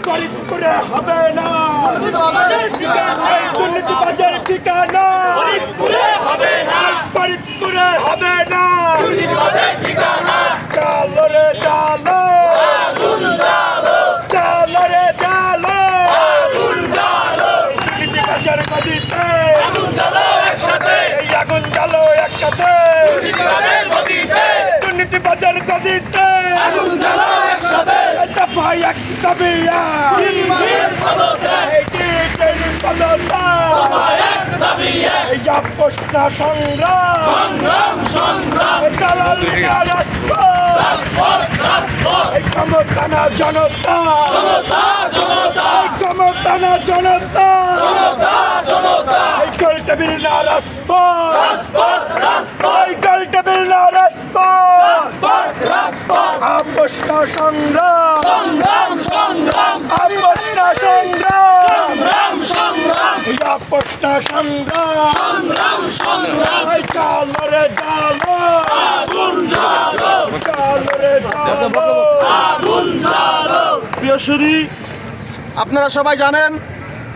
ফরিদপুরে হবে না দুর্নীতিবাজের ঠিকানা, ফরিদপুরে হবে না চালো রে চালো, চালো রে চালো, দুর্নীতিবাজের গদিতে এই আগুন জ্বালো একসাথে, দুর্নীতিবাজের গদিতে ভাই এক দাবিয়া এই প্রশ্ন সংগ্রাম দালালিয়া এই ক্ষমতানা জনতা, ক্ষমতানা জনতা এই গোল টেবিল না রাজপথ, এই গোল টেবিল না রাজপথ, প্রশ্ন সংগ্রাম, প্রশ্ন সংগ্রাম, প্রশ্ন সংগ্রাম চালো রে চালো, চালো রে চালো। প্রিয় সুধী, আপনারা সবাই জানেন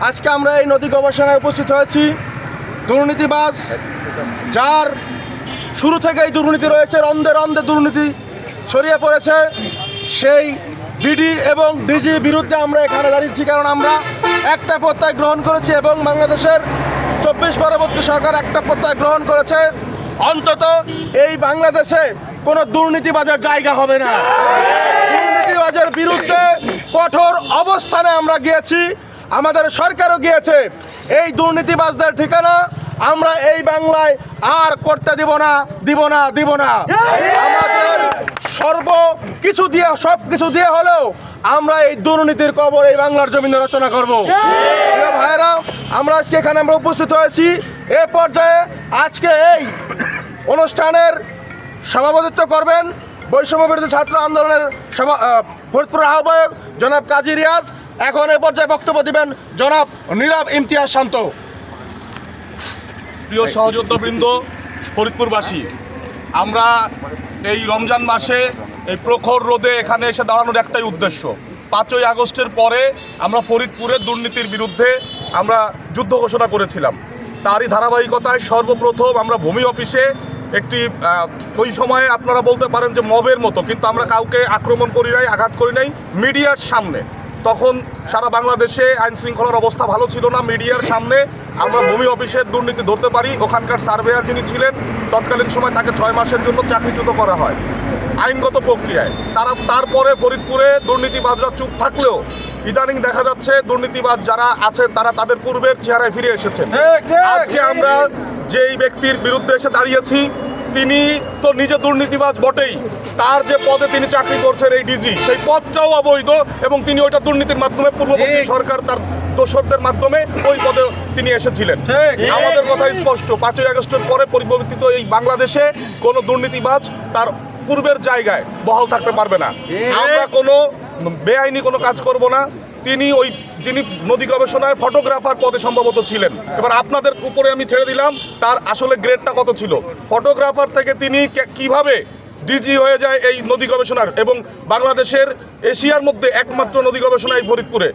আজকে আমরা এই নদী গবেষণায় উপস্থিত হয়েছি। দুর্নীতিবাজ যার শুরু থেকেই দুর্নীতি রয়েছে, রন্ধে রন্ধে দুর্নীতি ছড়িয়ে পড়েছে, সেই ডিডি এবং ডিজি বিরুদ্ধে আমরা এখানে দাঁড়িয়েছি। কারণ আমরা একটা প্রত্যয় গ্রহণ করেছি এবং বাংলাদেশের 24 পরবর্তী সরকার একটা প্রত্যয় গ্রহণ করেছে, অন্তত এই বাংলাদেশে কোনো দুর্নীতিবাজের জায়গা হবে না। দুর্নীতিবাজের বিরুদ্ধে কঠোর অবস্থানে আমরা গিয়েছি, আমাদের সরকারও গিয়েছে। এই দুর্নীতিবাজদের ঠিকানা আমরা এই বাংলায় আর করতে দিব না। আমাদের সব কিছু দিয়ে হলেও আমরা এই দুর্নীতির কবর এই বাংলার জমিনে রচনা করব। প্রিয় ভাইরা, আমরা আজকে এখানে উপস্থিত হয়েছি। এ পর্যায়ে আজকে এই অনুষ্ঠানের সভাপতিত্ব করবেন বৈষম্য বিরোধী ছাত্র আন্দোলনের ফরিদপুরের আহ্বায়ক জনাব কাজী রিয়াজ। এখন এ পর্যায়ে বক্তব্য দিবেন জনাব নীরব ইমতিয়াজ শান্ত। প্রিয় সহযোদ্ধাবৃন্দ, ফরিদপুরবাসী, আমরা এই রমজান মাসে এই প্রখর রোদে এখানে এসে দাঁড়ানোর একটাই উদ্দেশ্য। 5ই আগস্টের পরে আমরা ফরিদপুরের দুর্নীতির বিরুদ্ধে আমরা যুদ্ধ ঘোষণা করেছিলাম। তারই ধারাবাহিকতায় সর্বপ্রথম আমরা ভূমি অফিসে একটি ওই সময়ে আপনারা বলতে পারেন যে মবের মতো, কিন্তু আমরা কাউকে আক্রমণ করি নাই, আঘাত করি নাই। মিডিয়ার সামনে, তখন সারা বাংলাদেশে আইন শৃঙ্খলার অবস্থা ভালো ছিল না, মিডিয়ার সামনে আমরা ভূমি অফিসের দুর্নীতি ধরতে পারি। ওখানকার সার্ভেয়ার যিনি ছিলেন তৎকালীন সময় তাকে 6 মাসের জন্য চাকরিচ্যুত করা হয় আইনগত প্রক্রিয়ায়। তারপরে ফরিদপুরে দুর্নীতিবাজরা চুপ থাকলেও ইদানিং দেখা যাচ্ছে দুর্নীতিবাজ যারা আছেন তারা তাদের পূর্বের চেহারায় ফিরে এসেছেন। আজকে আমরা যেই ব্যক্তির বিরুদ্ধে এসে দাঁড়িয়েছি তিনি তো নিজে দুর্নীতিবাজ বটেই, তার যে পদে তিনি চাকরি করছেন এই ডিজি, সেই পদটাও অবৈধ এবং তিনি ওইটা দুর্নীতির মাধ্যমে পূর্ববর্তী সরকার তার দোসরদের মাধ্যমে ওই পদে তিনি এসেছিলেন। আমাদের কথা স্পষ্ট, 5ই আগস্টের পরে পরিবর্তিত এই বাংলাদেশে কোনো দুর্নীতিবাজ তার পূর্বের জায়গায় বহাল থাকতে পারবে না। আমরা কোনো বেআইনি কোনো কাজ করব না। যিনি নদী গবেষণায় ফটোগ্রাফার পদে সম্ভবত ছিলেন, এবার আপনাদের উপরে আমি ছেড়ে দিলাম তার আসলে গ্রেডটা কত ছিল। ফটোগ্রাফার থেকে তিনি কিভাবে ডিজি হয়ে যায় এই নদী গবেষণার, এবং বাংলাদেশের এশিয়ার মধ্যে একমাত্র নদী গবেষণা এই ফরিদপুরে,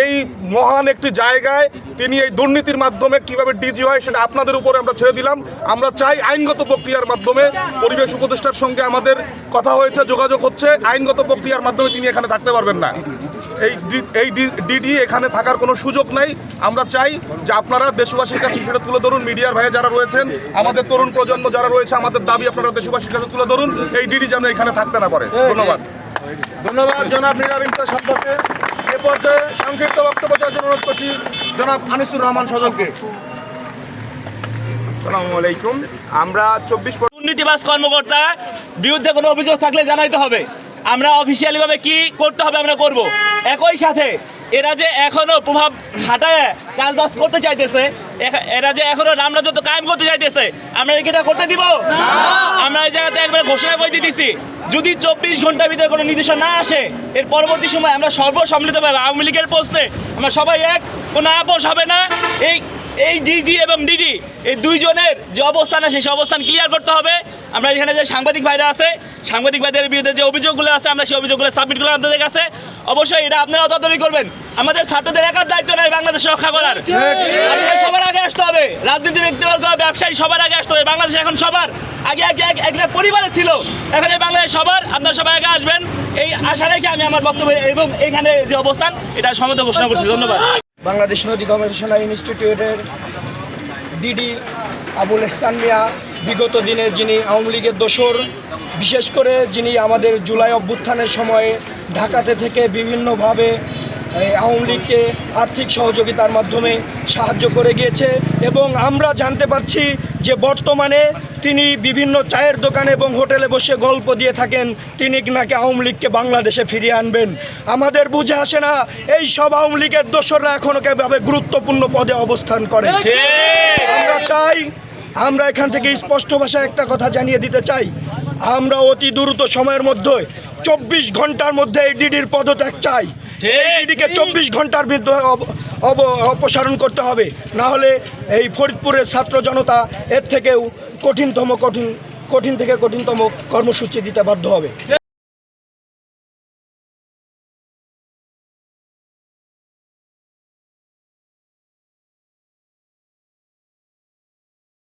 এই মহান একটি জায়গায় তিনি এই দুর্নীতির মাধ্যমে কিভাবে ডিজি হয় সেটা আপনাদের উপরে আমরা ছেড়ে দিলাম। আমরা চাই আইনগত প্রক্রিয়ার মাধ্যমে, পরিবেশ উপদেষ্টার সঙ্গে আমাদের কথা হয়েছে, যোগাযোগ হচ্ছে, আইনগত প্রক্রিয়ার মাধ্যমে তিনি এখানে থাকতে পারবেন না। এই ডিডি এখানে থাকার কোনো সুযোগ নাই। আমরা চাই যে আপনারা দেশবাসীর কাছে সেটা তুলে ধরুন। মিডিয়ার ভাইয়া যারা রয়েছেন, আমাদের তরুণ প্রজন্ম যারা রয়েছে, আমাদের দাবি আপনারা দেশবাসীর কাছে তুলে ধরুন, এই ডিডি যেন এখানে থাকতে না পারে। ধন্যবাদ জনাব নীরব ইমতিয়াজ শান্তকে। এ পর্যায়ে সংক্ষিপ্ত বক্তব্য দেওয়ার জন্য অনুরোধ করছি জনাব আনিসুর রহমান সজলকে। আসসালামু আলাইকুম। আমরা 24 দুর্নীতিবাজ কর্মকর্তা বিরুদ্ধে কোনো অভিযোগ থাকলে জানাইতে হবে। আমরা অফিসিয়ালি ভাবে কি করতে হবে আমরা করব। একই সাথে এরা যে এখনো প্রভাব খাটায় কাজবাজ করতে চাইতেছে, এরা যে এখনো রামরাজত্ব কায়েম করতে চাইতেছে, আমরা এটা করতে দিব? আমরা এই জায়গাতে একবার ঘোষণা করে দিতেছি, যদি 24 ঘন্টার ভিতরে কোনো নির্দেশনা না আসে, এর পরবর্তী সময় আমরা সর্বসম্মিলিতভাবে আওয়ামী লীগের পোস্টে আমরা সবাই কোনো আপোষ হবে না। এই এই ডিজি এবং ডিডি এই দুইজনের যে অবস্থান আছে সেই অবস্থান ক্লিয়ার করতে হবে। আমরা এখানে যে সাংবাদিক ভাইরা আছে, সাংবাদিক ভাইদের বিরুদ্ধে যে অভিযোগগুলো আছে আমরা সেই অভিযোগগুলো সাবমিট করলাম আপনাদের কাছে। অবশ্যই এটা আপনারাও তদারকি করবেন। আমাদের ছাত্রদের একার দায়িত্ব নেই বাংলাদেশ রক্ষা করার, আমাদের সবার আগে আসতে হবে। রাজনীতি ব্যক্তিবর্গ, ব্যবসায়ী সবার আগে আসতে হবে। বাংলাদেশ এখন সবার আগে একটা পরিবারে ছিল, এখন এই বাংলাদেশ সবার। আপনারা সবাই আগে আসবেন এই আশা রেখে আমি আমার বক্তব্য এবং এখানে যে অবস্থান এটা সমত ঘোষণা করছি। ধন্যবাদ। বাংলাদেশ নদী গবেষণা ইনস্টিটিউটের ডিডি আবুল এহসান মিয়া বিগত দিনে যিনি আওয়ামী লীগের দোসর, বিশেষ করে যিনি আমাদের জুলাই অভ্যুত্থানের সময়ে ঢাকাতে থেকে বিভিন্নভাবে আওয়ামী লীগকে আর্থিক সহযোগিতার মাধ্যমে সাহায্য করে গিয়েছে এবং আমরা জানতে পারছি যে বর্তমানে তিনি বিভিন্ন চায়ের দোকানে এবং হোটেলে বসে গল্প দিয়ে থাকেন তিনি নাকি আওয়ামী লীগকে বাংলাদেশে ফিরিয়ে আনবেন। আমাদের বুঝে আসে না এই সব আওয়ামী লীগের দোসররা এখনও কীভাবে গুরুত্বপূর্ণ পদে অবস্থান করে। আমরা এখান থেকে স্পষ্ট ভাষায় একটা কথা জানিয়ে দিতে চাই, আমরা অতি দ্রুত সময়ের মধ্যে 24 ঘন্টার মধ্যে এই ডিডির পদত্যাগ চাই। ডিডিকে 24 ঘন্টার মধ্যে অপসারণ করতে হবে, না হলে এই ফরিদপুরের ছাত্র জনতা এর থেকেও কঠিন থেকে কঠিনতম কর্মসূচি দিতে বাধ্য হবে।